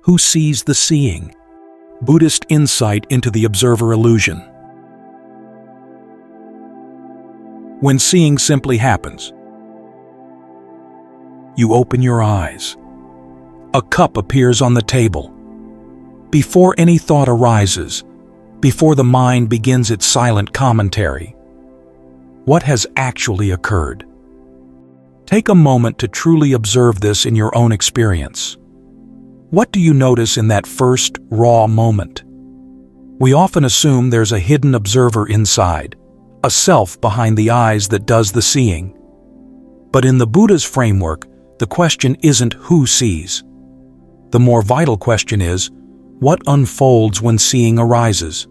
Who sees the seeing? Buddhist insight into the observer illusion. When seeing simply happens, you open your eyes. A cup appears on the table. Before any thought arises, before the mind begins its silent commentary, what has actually occurred? Take a moment to truly observe this in your own experience. What do you notice in that first, raw moment? We often assume there's a hidden observer inside, a self behind the eyes that does the seeing. But in the Buddha's framework, the question isn't who sees. The more vital question is, what unfolds when seeing arises?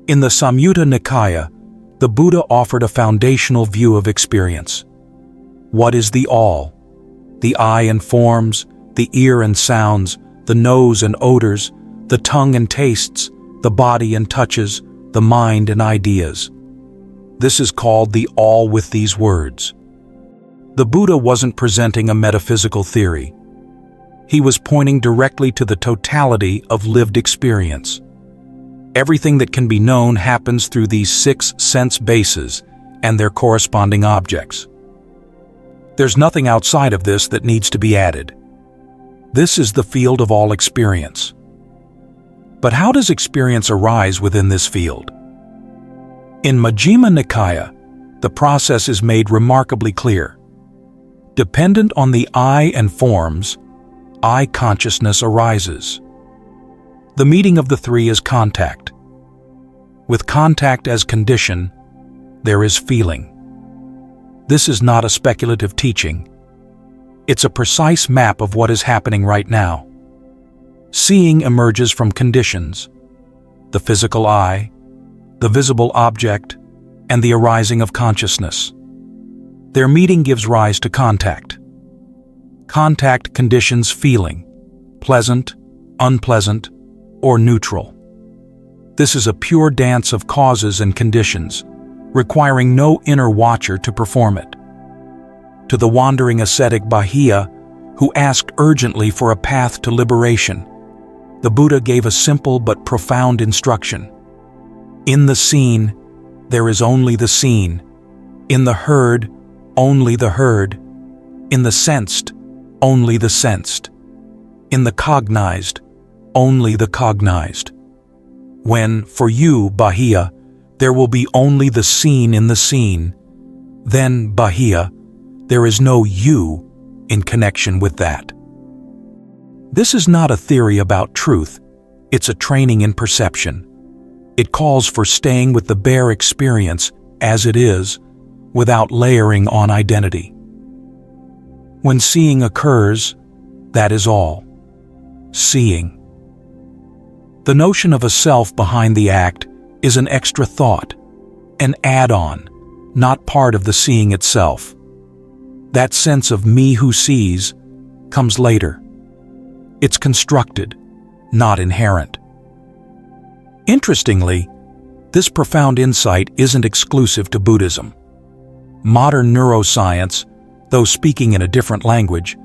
In the Samyutta Nikaya, the Buddha offered a foundational view of experience. What is the all? The eye and forms, the ear and sounds, the nose and odors, the tongue and tastes, the body and touches, the mind and ideas. This is called the all with these words. The Buddha wasn't presenting a metaphysical theory. He was pointing directly to the totality of lived experience. Everything that can be known happens through these 6 sense bases and their corresponding objects. There's nothing outside of this that needs to be added. This is the field of all experience. But how does experience arise within this field? In Majjhima Nikaya, the process is made remarkably clear. Dependent on the eye and forms, eye consciousness arises. The meeting of the three is contact. With contact as condition, there is feeling. This is not a speculative teaching. It's a precise map of what is happening right now. Seeing emerges from conditions: the physical eye, the visible object, and the arising of consciousness. Their meeting gives rise to contact. Contact conditions feeling, pleasant, unpleasant, or neutral. This is a pure dance of causes and conditions, requiring no inner watcher to perform it. To the wandering ascetic Bahiya, who asked urgently for a path to liberation, the Buddha gave a simple but profound instruction. In the seen, there is only the seen. In the heard, only the heard. In the sensed, only the sensed. In the cognized, only the cognized. When, for you, Bahiya, there will be only the seen in the seen, then, Bahiya, there is no you in connection with that. This is not a theory about truth, it's a training in perception. It calls for staying with the bare experience as it is, without layering on identity. When seeing occurs, that is all. Seeing. The notion of a self behind the act is an extra thought, an add-on, not part of the seeing itself. That sense of me who sees comes later. It's constructed, not inherent. Interestingly, this profound insight isn't exclusive to Buddhism. Modern neuroscience, though speaking in a different language,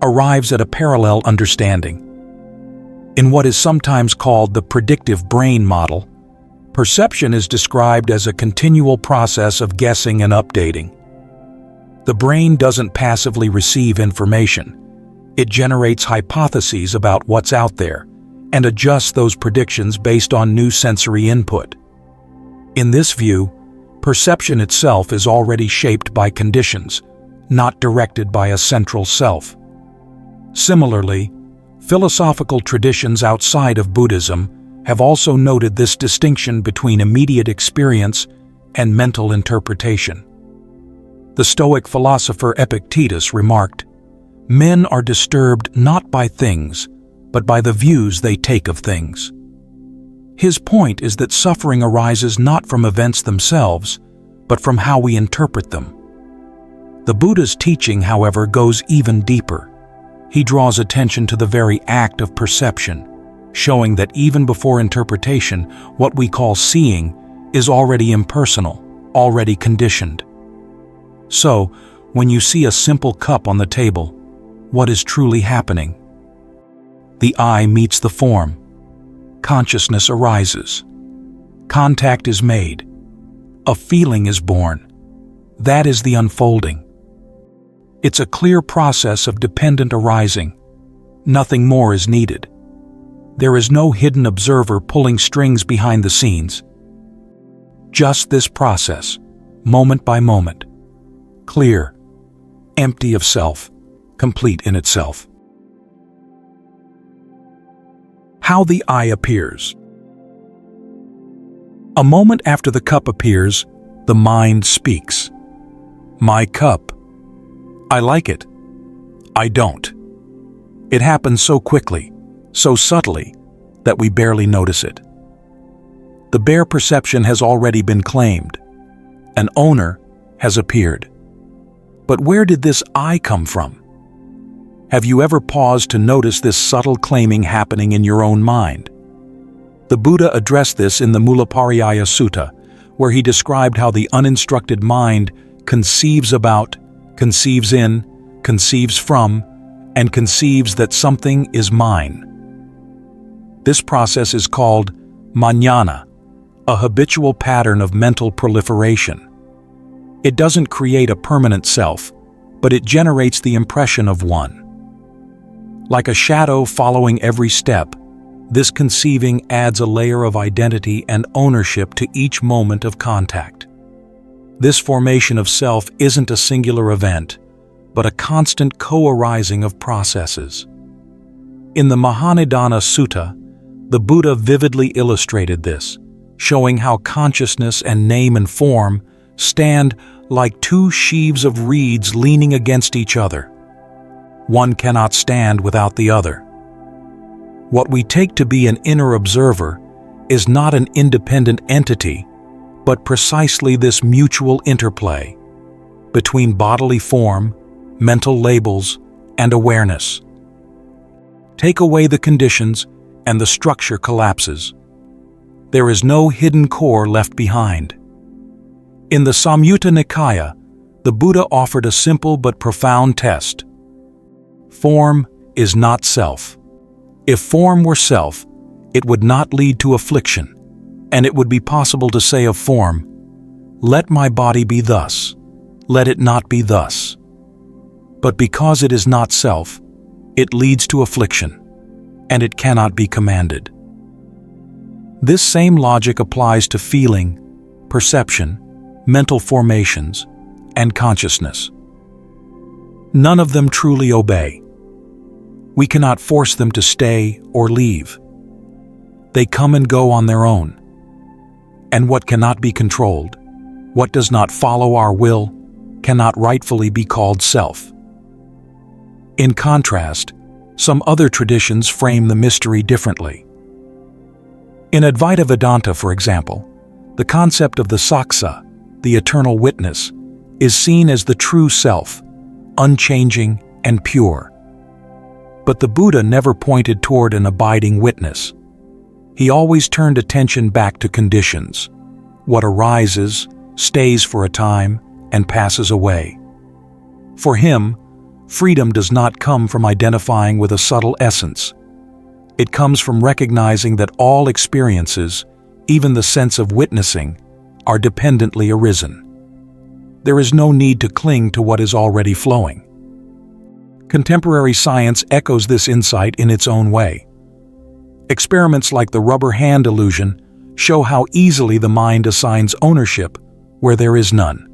arrives at a parallel understanding. In what is sometimes called the predictive brain model, perception is described as a continual process of guessing and updating. The brain doesn't passively receive information. It generates hypotheses about what's out there and adjusts those predictions based on new sensory input. In this view, perception itself is already shaped by conditions, not directed by a central self. Similarly, philosophical traditions outside of Buddhism have also noted this distinction between immediate experience and mental interpretation. The Stoic philosopher Epictetus remarked, "Men are disturbed not by things, but by the views they take of things." His point is that suffering arises not from events themselves, but from how we interpret them. The Buddha's teaching, however, goes even deeper. He draws attention to the very act of perception, showing that even before interpretation, what we call seeing is already impersonal, already conditioned. So, when you see a simple cup on the table, what is truly happening? The I meets the form. Consciousness arises. Contact is made. A feeling is born. That is the unfolding. It's a clear process of dependent arising. Nothing more is needed. There is no hidden observer pulling strings behind the scenes. Just this process, moment by moment. Clear, empty of self, complete in itself. How the I appears. A moment after the cup appears, the mind speaks. My cup. I like it. I don't. It happens so quickly, so subtly, that we barely notice it. The bare perception has already been claimed. An owner has appeared. But where did this I come from? Have you ever paused to notice this subtle claiming happening in your own mind? The Buddha addressed this in the Mullapariyaya Sutta, where he described how the uninstructed mind conceives about, conceives in, conceives from, and conceives that something is mine. This process is called manana, a habitual pattern of mental proliferation. It doesn't create a permanent self, but it generates the impression of one. Like a shadow following every step, this conceiving adds a layer of identity and ownership to each moment of contact. This formation of self isn't a singular event, but a constant co-arising of processes. In the Mahanidana Sutta, the Buddha vividly illustrated this, showing how consciousness and name and form stand like two sheaves of reeds leaning against each other. One cannot stand without the other. What we take to be an inner observer is not an independent entity, but precisely this mutual interplay between bodily form, mental labels, and awareness. Take away the conditions, and the structure collapses. There is no hidden core left behind. In the Samyutta Nikaya, the Buddha offered a simple but profound test. Form is not self. If form were self, it would not lead to affliction, and it would be possible to say of form, "Let my body be thus, let it not be thus." But because it is not self, it leads to affliction, and it cannot be commanded. This same logic applies to feeling, perception, mental formations, and consciousness. None of them truly obey. We cannot force them to stay or leave. They come and go on their own. And what cannot be controlled, what does not follow our will, cannot rightfully be called self. In contrast, some other traditions frame the mystery differently. In Advaita Vedanta, for example, the concept of the Saksa, the eternal witness, is seen as the true self, unchanging and pure. But the Buddha never pointed toward an abiding witness. He always turned attention back to conditions. What arises, stays for a time, and passes away. For him, freedom does not come from identifying with a subtle essence. It comes from recognizing that all experiences, even the sense of witnessing, are dependently arisen. There is no need to cling to what is already flowing. Contemporary science echoes this insight in its own way. Experiments like the rubber hand illusion show how easily the mind assigns ownership where there is none.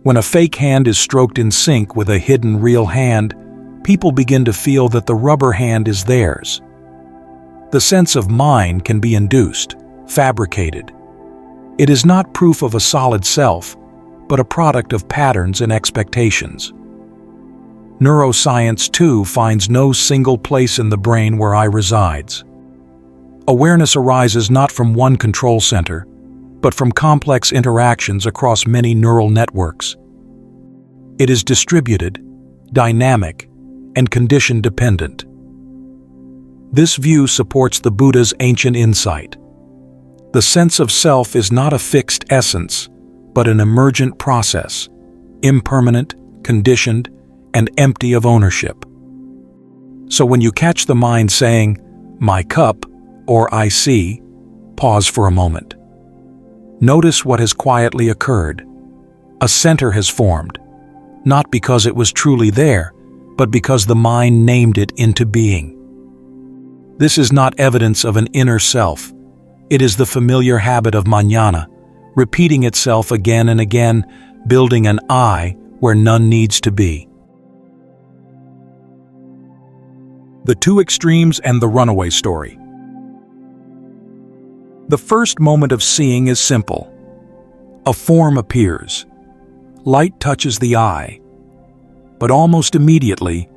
When a fake hand is stroked in sync with a hidden real hand, people begin to feel that the rubber hand is theirs. The sense of mine can be induced, fabricated. It is not proof of a solid self, but a product of patterns and expectations. Neuroscience, too, finds no single place in the brain where I resides. Awareness arises not from one control center, but from complex interactions across many neural networks. It is distributed, dynamic, and condition-dependent. This view supports the Buddha's ancient insight. The sense of self is not a fixed essence, but an emergent process, impermanent, conditioned, and empty of ownership. So when you catch the mind saying, "My cup," or "I see," pause for a moment. Notice what has quietly occurred. A center has formed, not because it was truly there, but because the mind named it into being. This is not evidence of an inner self. It is the familiar habit of mañana, repeating itself again and again, building an I where none needs to be. The two extremes and the runaway story. The first moment of seeing is simple. A form appears. Light touches the eye. But almost immediately,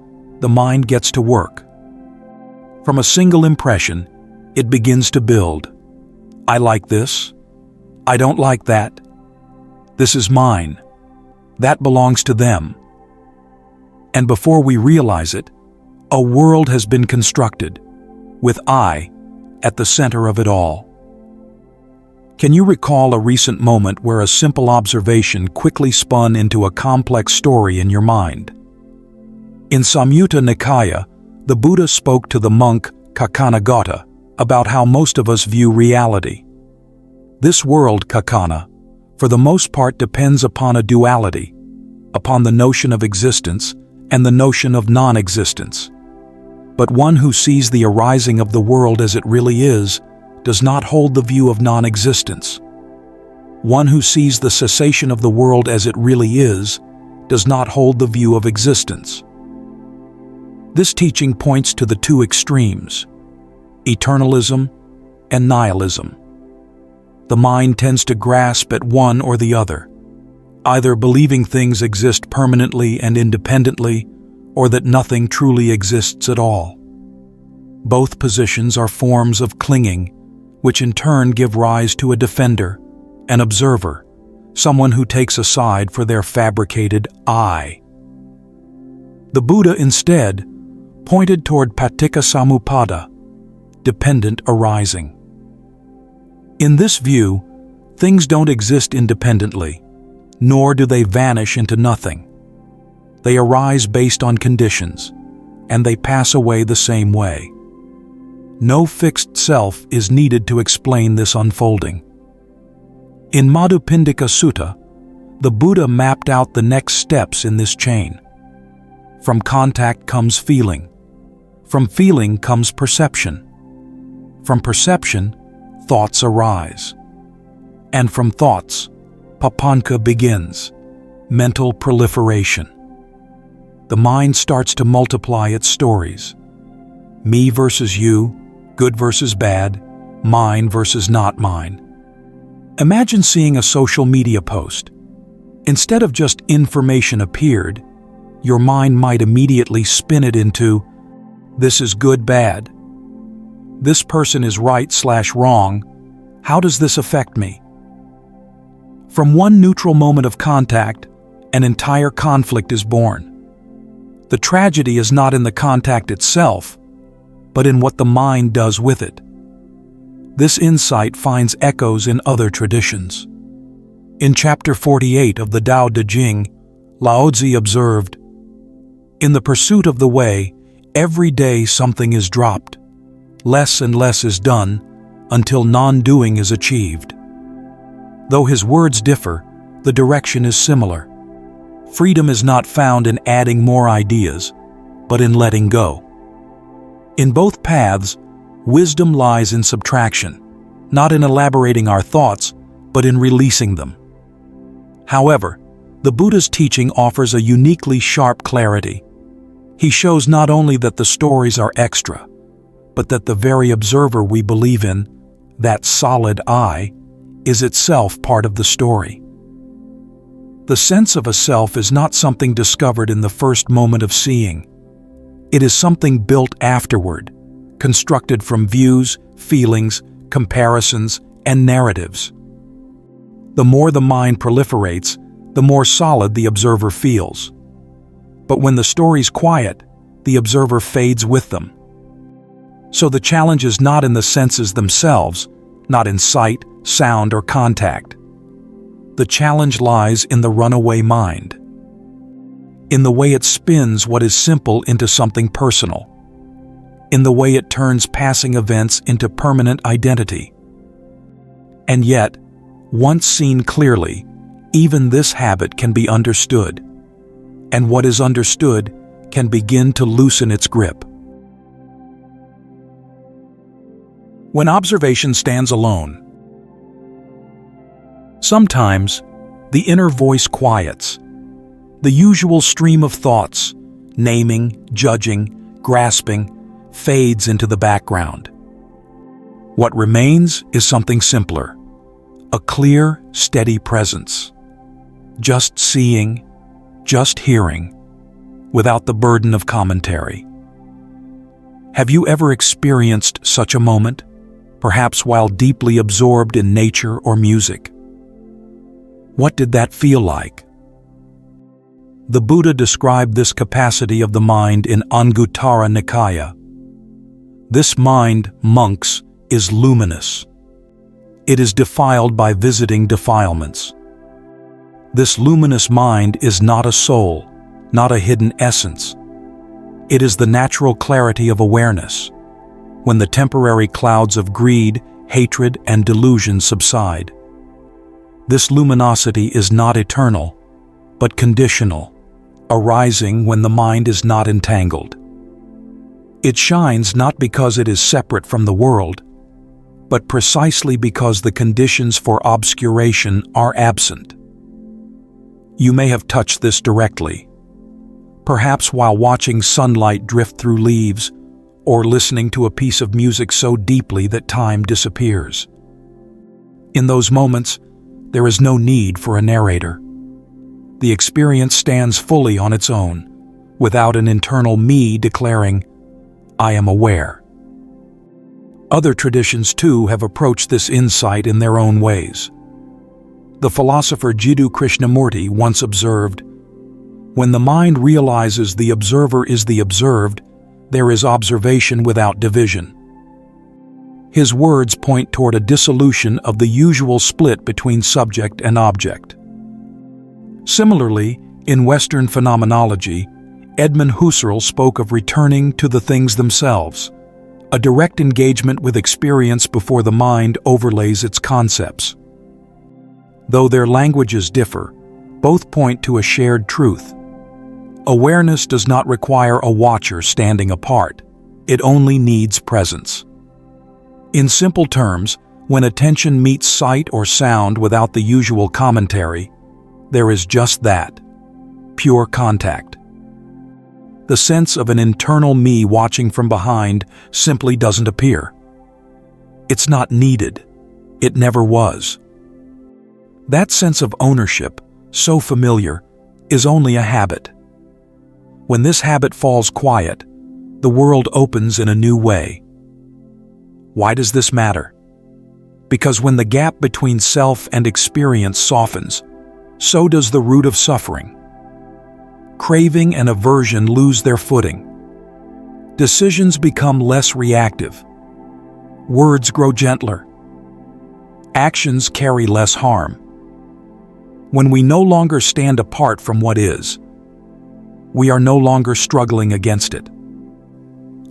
the mind gets to work. From a single impression, it begins to build. I like this. I don't like that. This is mine. That belongs to them. And before we realize it, a world has been constructed, with I at the center of it all. Can you recall a recent moment where a simple observation quickly spun into a complex story in your mind? In Samyutta Nikaya, the Buddha spoke to the monk Kakanagata about how most of us view reality. This world, Kakana, for the most part depends upon a duality, upon the notion of existence and the notion of non-existence. But one who sees the arising of the world as it really is does not hold the view of non-existence. One who sees the cessation of the world as it really is does not hold the view of existence. This teaching points to the two extremes, eternalism and nihilism. The mind tends to grasp at one or the other, either believing things exist permanently and independently, or that nothing truly exists at all. Both positions are forms of clinging, which in turn give rise to a defender, an observer, someone who takes a side for their fabricated I. The Buddha instead pointed toward paticca samuppada, dependent arising. In this view, things don't exist independently, nor do they vanish into nothing. They arise based on conditions, and they pass away the same way. No fixed self is needed to explain this unfolding. In Madhupindika Sutta, the Buddha mapped out the next steps in this chain. From contact comes feeling. From feeling comes perception. From perception, thoughts arise. And from thoughts, papanka begins, mental proliferation. The mind starts to multiply its stories. Me versus you, good versus bad, mine versus not mine. Imagine seeing a social media post. Instead of just information appeared, your mind might immediately spin it into, this is good, bad. This person is right/wrong. How does this affect me? From one neutral moment of contact, an entire conflict is born. The tragedy is not in the contact itself, but in what the mind does with it. This insight finds echoes in other traditions. In chapter 48 of the Tao Te Ching, Lao Tzu observed, "In the pursuit of the way, every day something is dropped. Less and less is done, until non-doing is achieved." Though his words differ, the direction is similar. Freedom is not found in adding more ideas, but in letting go. In both paths, wisdom lies in subtraction, not in elaborating our thoughts, but in releasing them. However, the Buddha's teaching offers a uniquely sharp clarity. He shows not only that the stories are extra, but that the very observer we believe in, that solid I, is itself part of the story. The sense of a self is not something discovered in the first moment of seeing. It is something built afterward, constructed from views, feelings, comparisons, and narratives. The more the mind proliferates, the more solid the observer feels. But when the story's quiet, the observer fades with them. So the challenge is not in the senses themselves, not in sight, sound, or contact. The challenge lies in the runaway mind, in the way it spins what is simple into something personal, in the way it turns passing events into permanent identity. And yet, once seen clearly, even this habit can be understood, and what is understood can begin to loosen its grip. When observation stands alone, sometimes the inner voice quiets. The usual stream of thoughts, naming, judging, grasping, fades into the background. What remains is something simpler, a clear, steady presence. Just seeing, just hearing, without the burden of commentary. Have you ever experienced such a moment, perhaps while deeply absorbed in nature or music? What did that feel like? The Buddha described this capacity of the mind in Anguttara Nikaya. This mind, monks, is luminous. It is defiled by visiting defilements. This luminous mind is not a soul, not a hidden essence. It is the natural clarity of awareness, when the temporary clouds of greed, hatred, and delusion subside. This luminosity is not eternal, but conditional, arising when the mind is not entangled. It shines not because it is separate from the world, but precisely because the conditions for obscuration are absent. You may have touched this directly, perhaps while watching sunlight drift through leaves or listening to a piece of music so deeply that time disappears. In those moments, there is no need for a narrator. The experience stands fully on its own, without an internal me declaring, "I am aware." Other traditions, too, have approached this insight in their own ways. The philosopher Jiddu Krishnamurti once observed, "When the mind realizes the observer is the observed, there is observation without division." His words point toward a dissolution of the usual split between subject and object. Similarly, in Western phenomenology, Edmund Husserl spoke of returning to the things themselves, a direct engagement with experience before the mind overlays its concepts. Though their languages differ, both point to a shared truth. Awareness does not require a watcher standing apart. It only needs presence. In simple terms, when attention meets sight or sound without the usual commentary, there is just that, pure contact. The sense of an internal me watching from behind simply doesn't appear. It's not needed. It never was. That sense of ownership, so familiar, is only a habit. When this habit falls quiet, the world opens in a new way. Why does this matter? Because when the gap between self and experience softens, so does the root of suffering. Craving and aversion lose their footing. Decisions become less reactive. Words grow gentler. Actions carry less harm. When we no longer stand apart from what is, we are no longer struggling against it.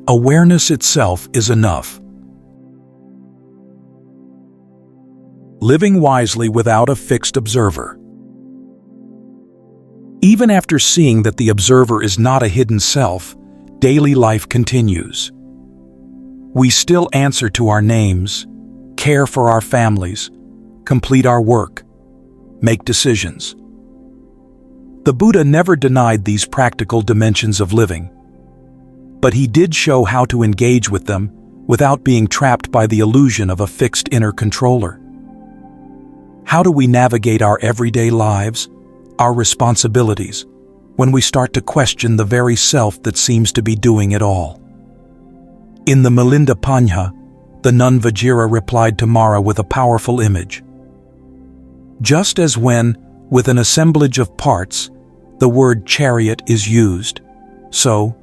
Awareness itself is enough. Living wisely without a fixed observer. Even after seeing that the observer is not a hidden self, daily life continues. We still answer to our names, care for our families, complete our work, make decisions. The Buddha never denied these practical dimensions of living, but he did show how to engage with them without being trapped by the illusion of a fixed inner controller. How do we navigate our everyday lives, our responsibilities, when we start to question the very self that seems to be doing it all? In the Milinda Panha, the nun Vajira replied to Mara with a powerful image. Just as when, with an assemblage of parts, the word chariot is used, so,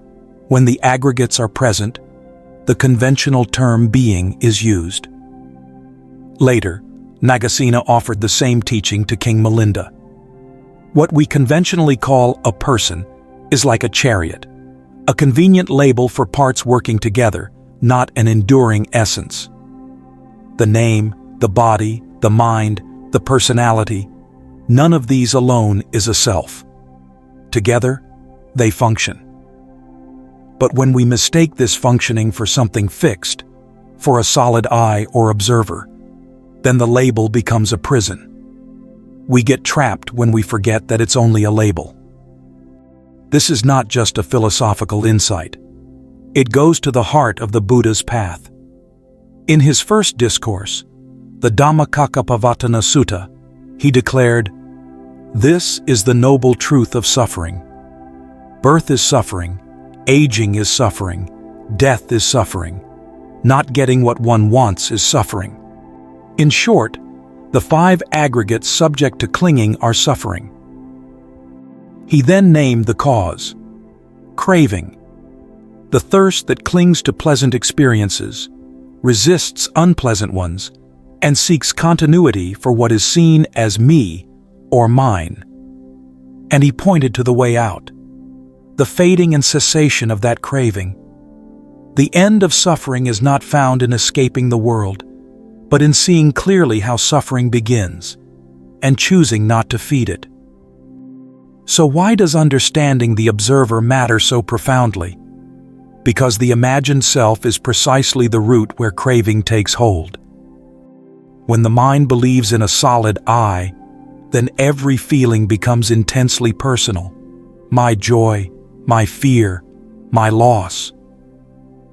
when the aggregates are present, the conventional term being is used. Later, Nagasena offered the same teaching to King Milinda. What we conventionally call a person is like a chariot, a convenient label for parts working together, not an enduring essence. The name, the body, the mind, the personality, none of these alone is a self. Together, they function. But when we mistake this functioning for something fixed, for a solid I or observer, then the label becomes a prison. We get trapped when we forget that it's only a label. This is not just a philosophical insight. It goes to the heart of the Buddha's path. In his first discourse, the Dhammacakkappavattana Sutta, he declared, "This is the noble truth of suffering. Birth is suffering, aging is suffering, death is suffering. Not getting what one wants is suffering." In short, the 5 aggregates subject to clinging are suffering. He then named the cause: craving, the thirst that clings to pleasant experiences, resists unpleasant ones, and seeks continuity for what is seen as me or mine. And he pointed to the way out, the fading and cessation of that craving. The end of suffering is not found in escaping the world, but in seeing clearly how suffering begins, and choosing not to feed it. So why does understanding the observer matter so profoundly? Because the imagined self is precisely the root where craving takes hold. When the mind believes in a solid I, then every feeling becomes intensely personal. My joy, my fear, my loss.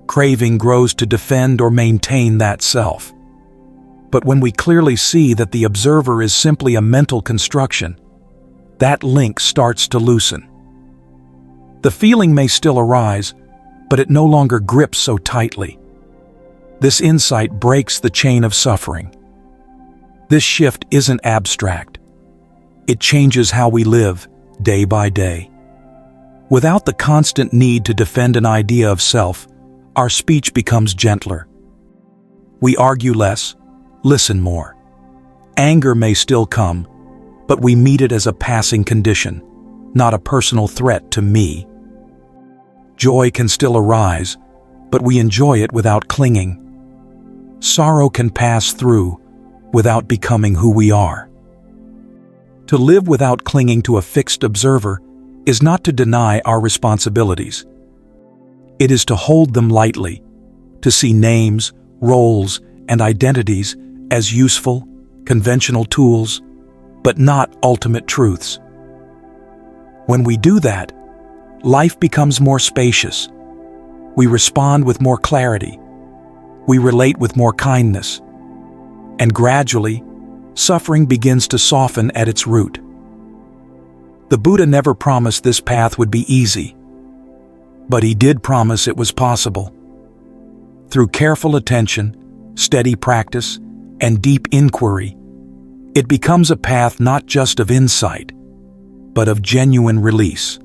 Craving grows to defend or maintain that self. But when we clearly see that the observer is simply a mental construction, that link starts to loosen. The feeling may still arise, but it no longer grips so tightly. This insight breaks the chain of suffering. This shift isn't abstract. It changes how we live, day by day. Without the constant need to defend an idea of self, our speech becomes gentler. We argue less, listen more. Anger may still come, but we meet it as a passing condition, not a personal threat to me. Joy can still arise, but we enjoy it without clinging. Sorrow can pass through without becoming who we are. To live without clinging to a fixed observer is not to deny our responsibilities. It is to hold them lightly, to see names, roles, and identities as useful, conventional tools, but not ultimate truths. When we do that, life becomes more spacious. We respond with more clarity. We relate with more kindness. And gradually, suffering begins to soften at its root. The Buddha never promised this path would be easy, but he did promise it was possible. Through careful attention, steady practice, and deep inquiry, it becomes a path not just of insight, but of genuine release.